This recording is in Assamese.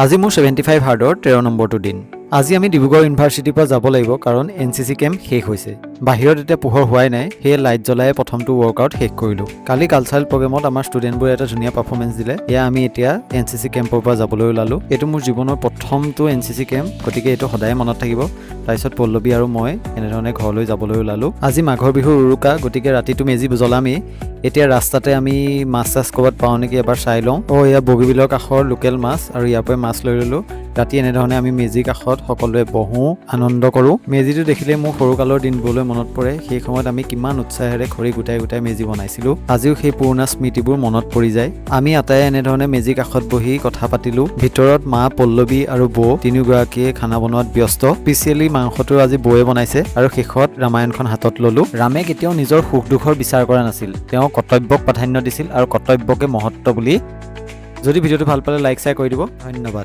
আজি মোৰ 75 হাৰ্ডৰ 13 নম্বৰটো দিন। আজি আমি ডিব্ৰুগড় ইউনিভাৰ্চিটিৰ পৰা যাব লাগিব কাৰণ NCC কেম্প শেষ হৈছে। বাহিৰত এতিয়া পোহৰ হোৱাই নাই, সেয়ে লাইট জ্বলাই প্ৰথমটো ৱৰ্কআউট শেষ কৰিলোঁ। কালি কালচাৰেল প্ৰগ্ৰেমত আমাৰ ষ্টুডেণ্টবোৰে এটা ধুনীয়া পাৰফৰ্মেঞ্চ দিলে। এয়া আমি এতিয়া NCC কেম্পৰ পৰা যাবলৈ ওলালোঁ। এইটো মোৰ জীৱনৰ প্ৰথমটো NCC কেম্প, গতিকে এইটো সদায় মনত থাকিব। তাৰপিছত পল্লৱী আৰু মই এনেধৰণে ঘৰলৈ যাবলৈ ওলালোঁ। আজি মাঘৰ বিহুৰ উৰুকা, গতিকে ৰাতিটো মেজি জ্বলামেই। এতিয়া ৰাস্তাতে আমি মাছ ক'ৰবাত পাওঁ নেকি এবাৰ চাই লওঁ। এয়া বগীবিলৰ কাষৰ লোকেল মাছ, আৰু ইয়াৰ পৰাই মাছ লৈ ল'লোঁ। ৰাতি এনেধৰণে আমি মেজিৰ কাষত সকলোৱে বহোঁ, আনন্দ কৰোঁ। মেজিটো দেখিলে মোৰ সৰুকালৰ দিনবোৰলৈ মনত পৰে। সেই সময়ত আমি কিমান উৎসাহেৰে খৰি গোটাই গোটাই মেজি বনাইছিলোঁ। আজিও সেই পুৰণা স্মৃতিবোৰ মনত পৰি যায়। আমি আটায়ে এনেধৰণে মেজিৰ কাষত বহি কথা পাতিলোঁ। ভিতৰত মা, পল্লৱী আৰু বৌ তিনিওগৰাকীয়ে খানা বনোৱাত ব্যস্ত। স্পেচিয়েলি মাংসটো আজি বৌয়ে বনাইছে, আৰু শেষত ৰামায়ণখন হাতত ল'লোঁ। ৰামে কেতিয়াও নিজৰ সুখ দুখৰ বিচাৰ কৰা নাছিল, তেওঁ কৰ্তব্যক প্ৰাধান্য দিছিল আৰু কৰ্তব্যকে মহত্ব বুলি। যদি ভিডিঅ'টো ভাল পালে লাইক শ্বেয়াৰ কৰি দিব। ধন্যবাদ।